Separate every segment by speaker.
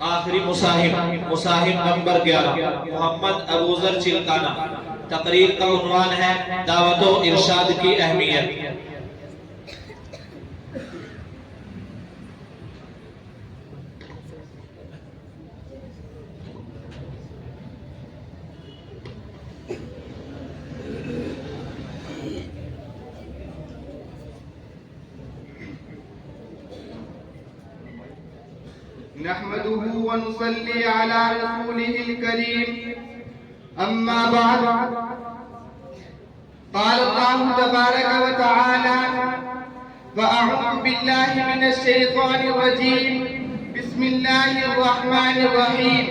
Speaker 1: آخری مصاحب نمبر 11 محمد ابو ذر چلکانہ۔ تقریر کا عنوان ہے دعوت و ارشاد کی اہمیت۔
Speaker 2: نحمده ونصلي على رسوله الكريم أما بعد قال الله تبارك وتعالى فأعوذ بالله من الشيطان الرجيم بسم الله الرحمن الرحيم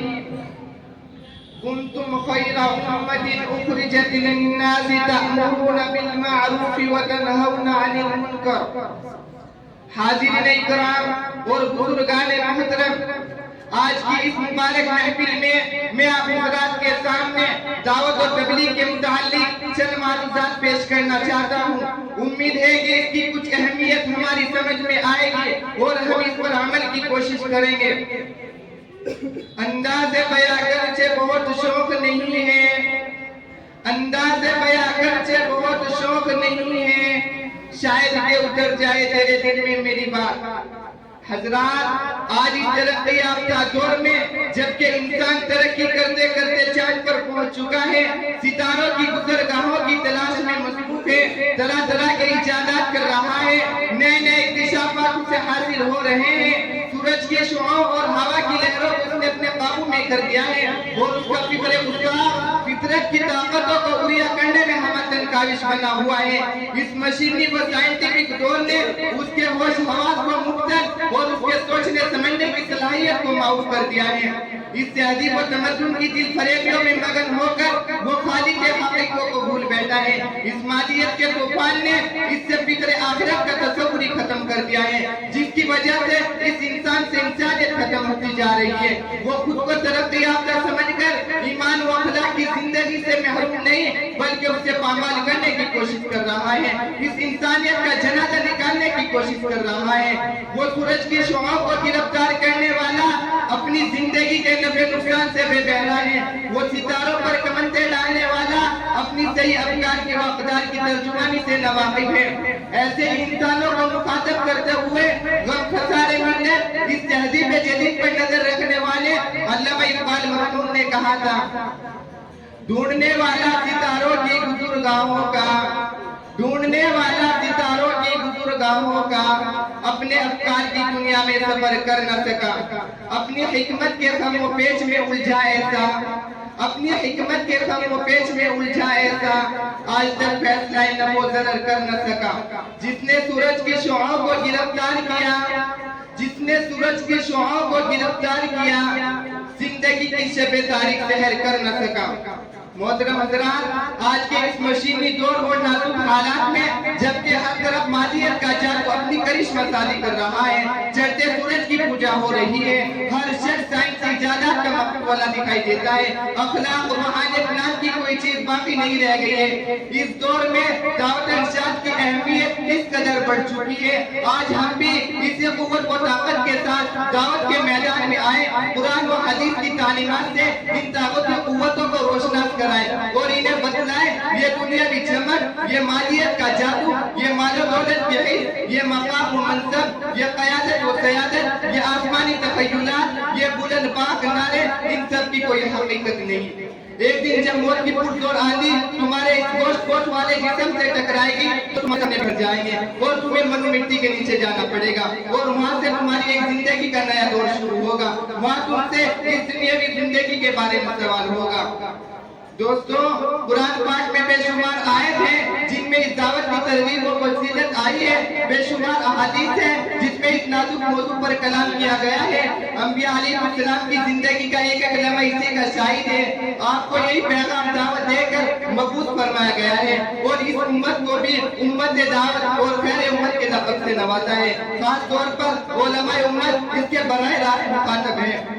Speaker 2: كنتم خير أمة أخرجت للناس تأمرون بالمعروف وتنهون عن المنكر۔ حاضرین اکرام اور بزرگان محترم، آج کی اس مبارک محفل میں آپ حضرات کے سامنے دعوت و تبلیغ کے متعلق چند معلومات پیش کرنا چاہتا ہوں۔ امید ہے کہ اس کی کچھ اہمیت ہماری سمجھ میں آئے گی اور ہم اس پر عمل کی کوشش کریں گے۔ انداز بیاں گرچہ بہت شوق نہیں ہے، انداز بیاں گرچہ بہت شوق نہیں ہے، شاید کہ اتر جائے تیرے دل میں میری بات۔ حضرات، آج اس ترقی یافتہ دور میں جبکہ انسان ترقی کرتے کرتے چاند پر پہنچ چکا ہے، ستاروں کی گزرگاہوں کی تلاش میں مصروف ہے، طرح طرح کے ایجادات کر رہا ہے، نئے نئے اکتشافات اسے حاصل ہو رہے ہیں، سورج کے شعاعوں اور ہوا کی لہروں کو اس نے اپنے قابو میں کر دیا ہے اور اس کا فطرت کی طاقتوں کو عطیہ کرنے میں ہمت کاوش بنا ہوا ہے۔ اس مشینی و سائنٹیفک دور نے اس کے ہوش حواس کو مختل اور اس کے سوچنے سمجھنے کی صلاحیت کو معاف کر دیا ہے۔ اس تہذیب و تمدن کی دل فریبیوں میں مگن ہو کر وہ خالق کے حقیقتوں کو بھول بیٹھا ہے۔ اس مادیت کے طوفان نے اس سے فکر آخرت کا تصور ہی ختم کر دیا ہے، جس کی وجہ سے اس انسان سے انسانیت ختم ہوتی جا رہی ہے۔ وہ خود کو ترقی یافتہ سمجھ کر ایمان و اخلاق کی زندگی سے محروم نہیں بلکہ اسے پامال کرنے کی کوشش کر رہا ہے، اس انسانیت کا جنازہ نکالنے کی کوشش کر رہا ہے۔ وہ سورج کی شعاعوں کو گرفتار کرنے والا اپنی زندگی کے نفع نقصان سے بے بہرا ہے۔ وہ ستاروں پر کمندیں ڈالنے والا اپنی صحیح افکار کی واقدار کی ترجمانی سے ناواقف ہے۔ ایسے انسانوں کو مخاطب کرتے ہوئے غم خسارے ملت اس تہذیب جدید پر نظر رکھنے والے علامہ اقبال مرحوم نے کہا تھا، ڈھونڈنے والا ستاروں کی گزرگاہوں کا، ڈھونڈنے والا ستاروں کی گزرگاہوں کا، اپنے افکار کی دنیا میں سفر کر نہ سکا، اپنی حکمت کے خم و پیچ میں الجھا ایسا، اپنی حکمت کے خم و پیچ میں الجھا ایسا، آج تک فیصلہ نفع و ضرر کر نہ سکا۔ جس نے سورج کی شعاعوں کو گرفتار کیا، جس نے سورج کی شعاعوں کو گرفتار کیا، زندگی کی شب تاریک سحر کر نہ سکا۔ محترم حضرات، آج کے اس مشینی دور اور نازک حالات میں جبکہ ہر طرف مادیت کا جادو اپنی کرشمہ سازی کر رہا ہے، چڑھتے سورج کی پوجا ہو رہی ہے، ہر شخص سائنسی ایجادات کا مقبولہ دکھائی دیتا ہے، اخلاق و روحانیت نام کی کوئی چیز باقی نہیں رہ گئی ہے۔ اس دور میں دعوت ارشاد کی اہمیت اس قدر بڑھ چکی ہے، آج ہم بھی اسی قوت و طاقت کے ساتھ دعوت کے میدان میں آئے، قرآن و حدیث کی تعلیمات سے ان طاقت و قوتوں کو روشناس کرائے اور انہیں بتلائے یہ دنیاوی چمک، یہ مالیت کا جادو، یہ مال و دولت کی عز، یہ مقام و منصب، یہ قیادت و سیادت، یہ آسمانی تخیلات، یہ بلند پاک نعرے، ان سب کی کوئی حقیقت نہیں۔ ایک دن جب موت کی پرزور آندھی تمہارے اس گوشت والے جسم سے ٹکرائے گی تو تم اپنے بھر جائیں گے اور تمہیں من مٹی کے نیچے جانا پڑے گا اور وہاں سے تمہاری ایک زندگی کا نیا دور شروع ہوگا، وہاں تم سے اس دنیاوی زندگی کے بارے میں سوال ہوگا۔ دوستو، قرآن پاک میں بے شمار آیت ہیں جن میں اس دعوت کی ترغیب و فضیلت آئی ہے، بے شمار احادیث ہیں جس میں اس نازک موضوع پر کلام کیا گیا ہے۔ انبیاء علیہ السلام کی زندگی کا ایک ایک لمحہ اسی کا شاہد ہے۔ آپ کو یہی پیغام دعوت دے کر مبعوث فرمایا گیا ہے اور اس امت کو بھی امت دعوت اور خیر امت کے لقب سے نوازا ہے۔ خاص طور پر علماء امت اس کے براہ راست مخاطب ہیں،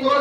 Speaker 2: 100